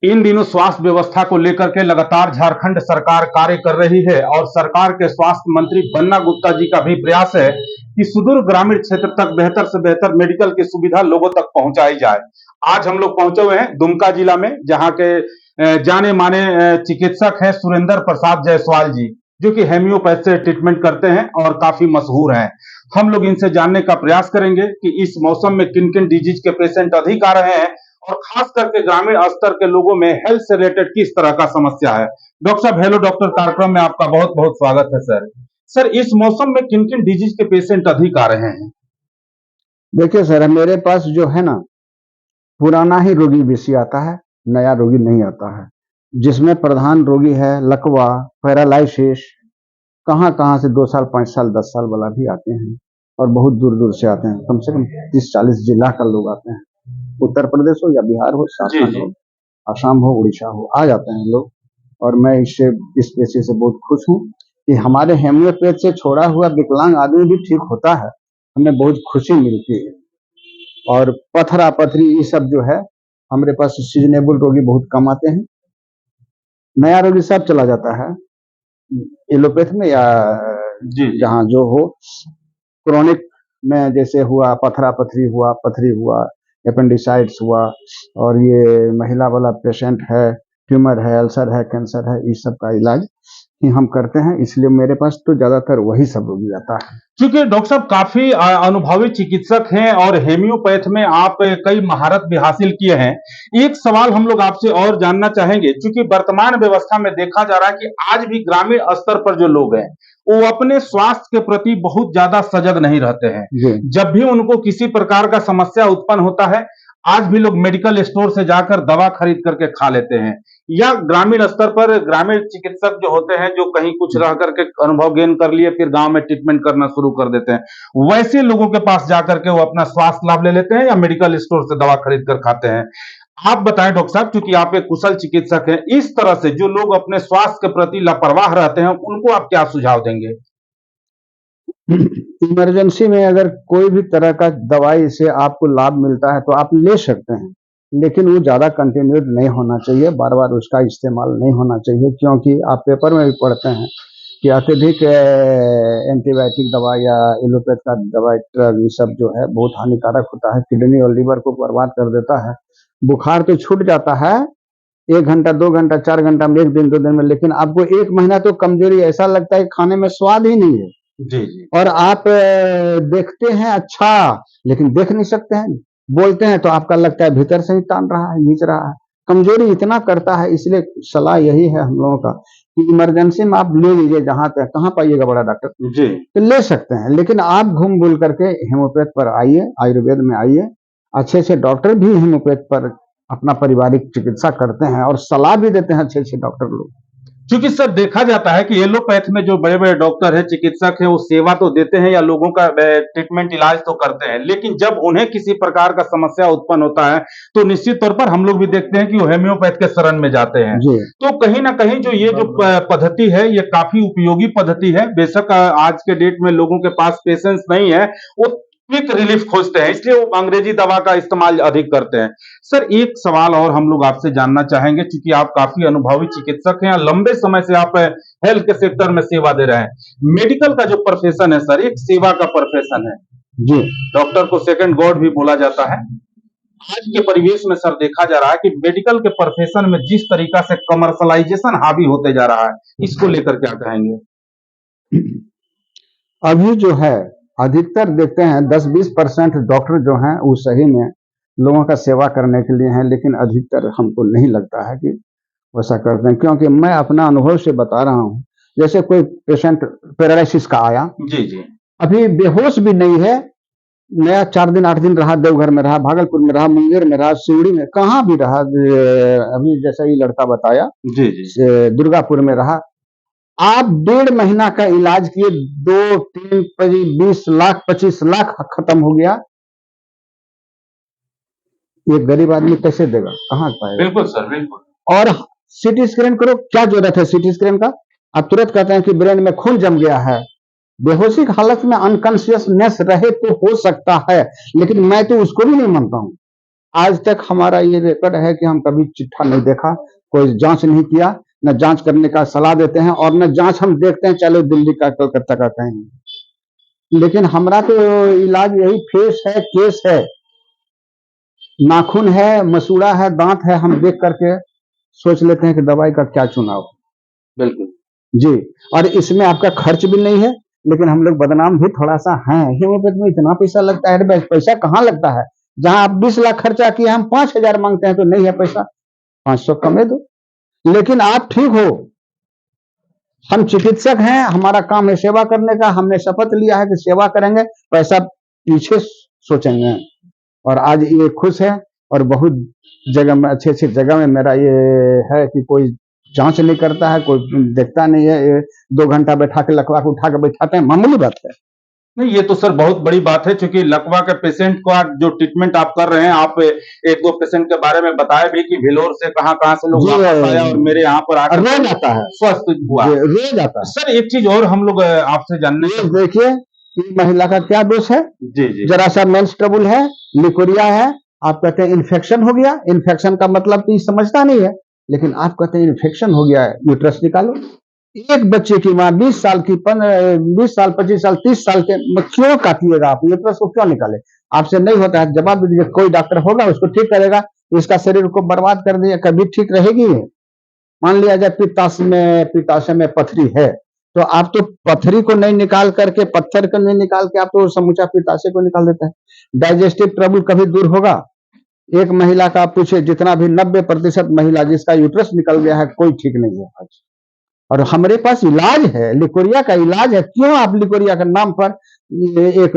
इन दिनों स्वास्थ्य व्यवस्था को लेकर के लगातार झारखंड सरकार कार्य कर रही है और सरकार के स्वास्थ्य मंत्री बन्ना गुप्ता जी का भी प्रयास है कि सुदूर ग्रामीण क्षेत्र तक बेहतर से बेहतर मेडिकल की सुविधा लोगों तक पहुंचाई जाए। आज हम लोग पहुंचे हुए हैं दुमका जिला में, जहां के जाने माने चिकित्सक हैं सुरेंद्र प्रसाद जायसवाल जी, जो कि हेम्योपैथ से ट्रीटमेंट करते हैं और काफी मशहूर हैं। हम लोग इनसे जानने का प्रयास करेंगे कि इस मौसम में किन किन डिजीज के पेशेंट अधिक आ रहे हैं और खास करके ग्रामीण स्तर के लोगों में हेल्थ से रिलेटेड किस तरह का समस्या है। डॉक्टर साहब, हेलो डॉक्टर, कार्यक्रम में आपका बहुत बहुत स्वागत है सर। सर, इस मौसम में किन किन डिजीज के पेशेंट अधिक आ रहे हैं? देखिए सर, मेरे पास जो है ना, पुराना ही रोगी बेसी आता है, नया रोगी नहीं आता है। जिसमें प्रधान रोगी है लकवा, पैरालाइसिस, कहाँ-कहाँ से 2 साल, 5 साल, 10 साल वाला भी आते हैं और बहुत दूर-दूर से आते हैं। कम से कम 30-40 जिला का लोग आते हैं। उत्तर प्रदेश हो या बिहार हो, झारखंड हो, असम हो, उड़ीसा हो, आ जाते हैं लोग। और मैं इस पेशे से बहुत खुश हूँ कि हमारे हेम्योपैथ से छोड़ा हुआ विकलांग आदमी भी ठीक होता है। हमें बहुत खुशी मिलती है। और पथरा पथरी ये सब जो है, हमारे पास सीजनेबल रोगी बहुत कम आते हैं। नया रोगी सब चला जाता है एलोपैथ में या जहाँ जो हो। क्रोनिक में जैसे हुआ पथरा पथरी हुआ, अपेंडिसाइट्स हुआ, और ये महिला वाला पेशेंट है, ट्यूमर है, अल्सर है, कैंसर है, इस सब का इलाज ही हम करते हैं। इसलिए मेरे पास तो ज्यादातर वही सब रोगी आता है। क्योंकि डॉक्टर साहब काफी अनुभवी चिकित्सक हैं और हेम्योपैथ में आप कई महारत भी हासिल किए हैं। एक सवाल हम लोग आपसे और जानना चाहेंगे, क्योंकि वर्तमान व्यवस्था में देखा जा रहा है कि आज भी ग्रामीण स्तर पर जो लोग हैं वो अपने स्वास्थ्य के प्रति बहुत ज्यादा सजग नहीं रहते हैं। जब भी उनको किसी प्रकार का समस्या उत्पन्न होता है, आज भी लोग मेडिकल स्टोर से जाकर दवा खरीद करके खा लेते हैं, या ग्रामीण स्तर पर ग्रामीण चिकित्सक जो होते हैं, जो कहीं कुछ रह करके अनुभव गेन कर लिए फिर गांव में ट्रीटमेंट करना शुरू कर देते हैं, वैसे लोगों के पास जाकर के वो अपना स्वास्थ्य लाभ ले लेते हैं या मेडिकल स्टोर से दवा खरीद कर खाते हैं। आप बताएं डॉक्टर साहब, क्योंकि आप एक कुशल चिकित्सक हैं, इस तरह से जो लोग अपने स्वास्थ्य के प्रति लापरवाह रहते हैं उनको आप क्या सुझाव देंगे? इमरजेंसी में अगर कोई भी तरह का दवाई से आपको लाभ मिलता है तो आप ले सकते हैं, लेकिन वो ज़्यादा कंटिन्यूड नहीं होना चाहिए, बार-बार उसका इस्तेमाल नहीं होना चाहिए। क्योंकि आप पेपर में भी पढ़ते हैं कि अत्यधिक एंटीबायोटिक दवा या एलोपैथ का दवाई ड्रग ये सब जो है बहुत हानिकारक होता है, किडनी और लीवर को बर्बाद कर देता है। बुखार तो छूट जाता है 1 घंटा, 2 घंटा, 4 घंटा में, 1 दिन, 2 दिन में, लेकिन आपको 1 महीना तो कमजोरी ऐसा लगता है खाने में स्वाद ही नहीं है। जी जी। और आप देखते हैं अच्छा, लेकिन देख नहीं सकते हैं। बोलते हैं तो आपका लगता है भीतर से ही तान रहा है, खींच रहा है। कमजोरी इतना करता है, इसलिए सलाह यही है हम लोगों का कि इमरजेंसी में आप ले लीजिए। जहां पे कहाँ पाइएगा बड़ा डॉक्टर, जी तो ले सकते हैं, लेकिन आप घूम बुल करके हेमोपैथ पर आइए, आयुर्वेद में आइए। अच्छे अच्छे डॉक्टर भी हेमोपैथ पर अपना पारिवारिक चिकित्सा करते हैं और सलाह भी देते हैं अच्छे अच्छे डॉक्टर लोग। क्योंकि सर देखा जाता है कि एलोपैथ में जो बड़े बड़े डॉक्टर हैं, चिकित्सक हैं, वो सेवा तो देते हैं या लोगों का ट्रीटमेंट इलाज तो करते हैं, लेकिन जब उन्हें किसी प्रकार का समस्या उत्पन्न होता है तो निश्चित तौर पर हम लोग भी देखते हैं कि वो हेम्योपैथ के शरण में जाते हैं। तो कहीं ना कहीं जो ये जो पद्धति है ये काफी उपयोगी पद्धति है। बेशक आज के डेट में लोगों के पास पेशेंस नहीं है, वो क्विक रिलीफ खोजते हैं, इसलिए वो अंग्रेजी दवा का इस्तेमाल अधिक करते हैं। सर, एक सवाल और हम लोग आपसे जानना चाहेंगे, क्योंकि आप काफी अनुभवी चिकित्सक हैं, लंबे समय से आप हेल्थ के सेक्टर में सेवा दे रहे हैं। मेडिकल का जो प्रोफेशन है सर, एक सेवा का प्रोफेशन है जी। डॉक्टर को सेकंड गॉड भी बोला जाता है। आज के परिवेश में सर देखा जा रहा है कि मेडिकल के प्रोफेशन में जिस तरीका से कमर्शलाइजेशन हावी होते जा रहा है, इसको लेकर क्या कहेंगे? अभी जो है अधिकतर देखते हैं 10-20% डॉक्टर जो हैं वो सही में लोगों का सेवा करने के लिए हैं, लेकिन अधिकतर हमको नहीं लगता है कि वैसा करते हैं। क्योंकि मैं अपना अनुभव से बता रहा हूँ, जैसे कोई पेशेंट पैरालिसिस का आया, जी जी, अभी बेहोश भी नहीं है, नया 4 दिन 8 दिन रहा, देवघर में रहा, भागलपुर में रहा, मुंगेर में रहा, सिवड़ी में, कहाँ भी रहा, अभी जैसा ये लड़का बताया जी जी, दुर्गापुर में रहा। आप 1.5 महीना का इलाज किए, 2-3 20 लाख 25 लाख खत्म हो गया। ये गरीब आदमी कैसे देगा, कहाँ पाएगा? बिल्कुल सर, बिल्कुल। और सीटी स्कैन करो, क्या जरूरत है सीटी स्कैन का? आप तुरंत कहते हैं कि ब्रेन में खून जम गया है। बेहोशी की हालत में अनकॉन्शियसनेस रहे तो हो सकता है, लेकिन मैं तो उसको भी नहीं मानता हूं। आज तक हमारा ये रिकॉर्ड है कि हम कभी चिट्ठा नहीं देखा, कोई जांच नहीं किया, न जांच करने का सलाह देते हैं और न जांच हम देखते हैं, चलो दिल्ली का कलकत्ता का कहीं। लेकिन हमारा तो इलाज यही फेस है, केस है, नाखून है, मसूड़ा है, दांत है, हम देख करके सोच लेते हैं कि दवाई का क्या चुनाव। बिल्कुल। जी। और इसमें आपका खर्च भी नहीं है, लेकिन हम लोग बदनाम भी थोड़ा सा हैं। हेमोपैथ में इतना पैसा लगता है, अरे पैसा कहाँ लगता है? जहां आप 20 लाख खर्चा किए, हम 5,000 मांगते हैं तो नहीं है पैसा, 500 कमे दो। लेकिन आप ठीक हो, हम चिकित्सक हैं, हमारा काम है सेवा करने का, हमने शपथ लिया है कि सेवा करेंगे, पैसा पीछे सोचेंगे। और आज ये खुश है और बहुत जगह में, अच्छी अच्छी जगह में मेरा ये है कि कोई जांच नहीं करता है, कोई देखता नहीं है। ये 2 घंटा बैठा के लकवा को उठा के बैठाते हैं, मामूली बात है। नहीं, ये तो सर बहुत बड़ी बात है, क्योंकि लकवा के पेशेंट का जो ट्रीटमेंट आप कर रहे हैं, आप एक दो पेशेंट के बारे में बताया भी कि भेलोर से कहाँ-कहाँ से लोग जी, वापस आया और मेरे यहाँ पर आकर रोज आता है, स्वस्थ हुआ। जी, रोज आता है। सर एक चीज और हम लोग आपसे जानने ये देखिए कि महिला का क्या दोष है, जी जी जरा सा मेंस ट्रबल है, लिकोरिया है, आप कहते हैं इन्फेक्शन हो गया। इन्फेक्शन का मतलब तो ये समझता नहीं है, लेकिन आप कहते हैं इन्फेक्शन हो गया है, यूट्रस निकालो। एक बच्चे की माँ 20 साल की 20 साल 25 साल 30 साल के क्यों काटिएगा आप यूट्रस को, क्यों निकाले? आपसे नहीं होता है, जवाब दीजिए। कोई डॉक्टर होगा उसको ठीक करेगा, इसका शरीर को बर्बाद कर दिया, कभी ठीक रहेगी? मान लिया जाए पित्ताशय में पथरी है, तो आप तो पथरी को नहीं निकाल करके, पत्थर को नहीं निकाल के, आप तो समूचा पित्ताशय को निकाल देते हैं। डाइजेस्टिव ट्रबल कभी दूर होगा? एक महिला का आप पूछे, जितना भी 90% महिला जिसका यूट्रस निकल गया है, कोई ठीक नहीं है आज। और हमारे पास इलाज है, लिकोरिया का इलाज है। क्यों आप लिकोरिया के नाम पर एक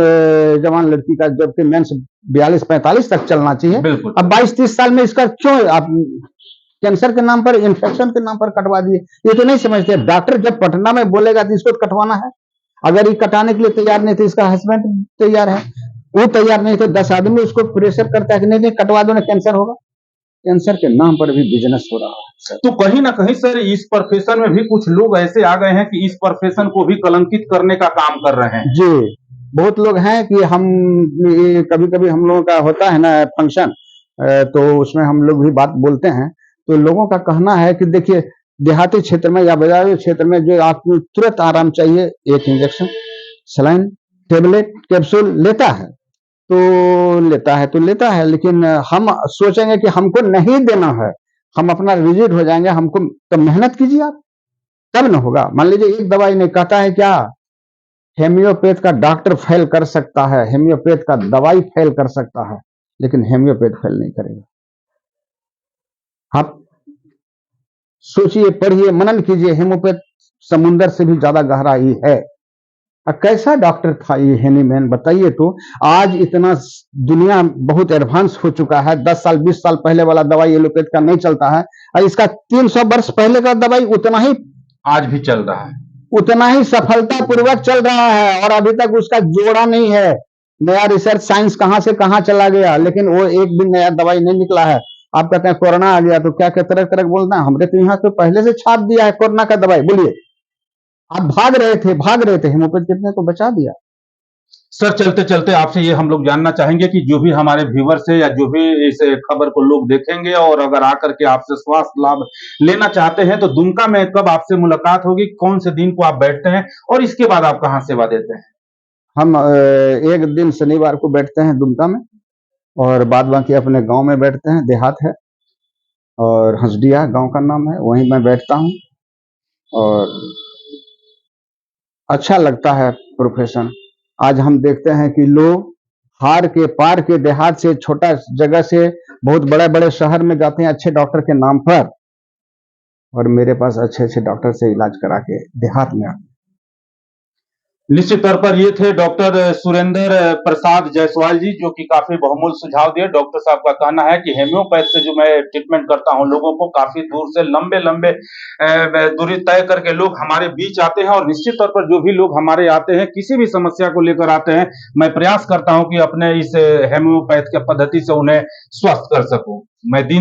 जवान लड़की का, जबकि मेंस 42-45 तक चलना चाहिए, अब 22-30 साल में इसका क्यों आप कैंसर के नाम पर, इन्फेक्शन के नाम पर कटवा दिए? ये तो नहीं समझते। डॉक्टर जब पटना में बोलेगा तो इसको कटवाना है। अगर ये कटाने के लिए तैयार नहीं तो इसका हस्बैंड तैयार है, वो तैयार नहीं तो 10 आदमी उसको प्रेशर करता है कि नहीं नहीं कटवा दो ना, कैंसर होगा। कैंसर के नाम पर भी बिजनेस हो रहा है। तो कहीं ना कहीं सर इस प्रोफेशन में भी कुछ लोग ऐसे आ गए हैं कि इस प्रोफेशन को भी कलंकित करने का काम कर रहे हैं। जी, बहुत लोग हैं कि हम, कभी कभी हम लोगों का होता है ना फंक्शन, तो उसमें हम लोग भी बात बोलते हैं, तो लोगों का कहना है कि देखिए, देहाती क्षेत्र में या बाजारी क्षेत्र में जो आपको तुरंत आराम चाहिए, एक इंजेक्शन, सलाइन, टेबलेट, कैप्सूल लेता है तो लेता है, लेकिन हम सोचेंगे कि हमको नहीं देना है, हम अपना रिजिड हो जाएंगे। हमको तो मेहनत कीजिए आप, तब न होगा। मान लीजिए एक दवाई नहीं, कहता है क्या, हेमियोपैथ का डॉक्टर फेल कर सकता है, हेमियोपैथ का दवाई फेल कर सकता है, लेकिन हेमियोपैथ फेल नहीं करेगा। आप सोचिए, पढ़िए, मनन कीजिए, हेमियोपैथ समुंदर से भी ज्यादा गहराई है। कैसा डॉक्टर था ये हेनीमैन, बताइए तो। आज इतना दुनिया बहुत एडवांस हो चुका है, 10 साल 20 साल पहले वाला दवाई एलोपैथ का नहीं चलता है, और इसका 300 वर्ष पहले का दवाई उतना ही आज भी चल रहा है, उतना ही सफलता पूर्वक चल रहा है, और अभी तक उसका जोड़ा नहीं है। नया रिसर्च साइंस कहां से कहां चला गया, लेकिन वो एक भी नया दवाई नहीं निकला है। आप कहते हैं कोरोना आ गया तो क्या क्या तरह तरह बोलते हैं, हमने तो यहाँ तो पहले से छाप दिया है कोरोना का दवाई। बोलिए, आप भाग रहे थे, हेमोपैथ कितने को बचा दिया। सर चलते चलते आपसे ये हम लोग जानना चाहेंगे कि जो भी हमारे व्यूवर्स है या जो भी इस खबर को लोग देखेंगे और अगर आकर के आपसे स्वास्थ्य लाभ लेना चाहते हैं, तो दुमका में कब आपसे मुलाकात होगी, कौन से दिन को आप बैठते हैं और इसके बाद आप कहाँ सेवा देते हैं? हम एक दिन शनिवार को बैठते हैं दुमका में, और बाद बाकी अपने गांव में बैठते हैं, देहात है और हंसडिया गांव का नाम है, वहीं मैं बैठता हूं। और अच्छा लगता है प्रोफेशन। आज हम देखते हैं कि लोग हार के पार के देहात से, छोटा जगह से बहुत बड़े बड़े शहर में जाते हैं अच्छे डॉक्टर के नाम पर, और मेरे पास अच्छे अच्छे डॉक्टर से इलाज करा के देहात में आते हैं। निश्चित तौर पर ये थे डॉक्टर सुरेंद्र प्रसाद जायसवाल जी, जो कि काफी बहुमूल्य सुझाव दिए। डॉक्टर साहब का कहना है कि हेम्योपैथ से जो मैं ट्रीटमेंट करता हूं, लोगों को काफी दूर से लंबे लंबे दूरी तय करके लोग हमारे बीच आते हैं, और निश्चित तौर पर जो भी लोग हमारे आते हैं, किसी भी समस्या को लेकर आते हैं, मैं प्रयास करता हूं कि अपने इस हेम्योपैथ के पद्धति से उन्हें स्वस्थ कर सकूं। मैं दिन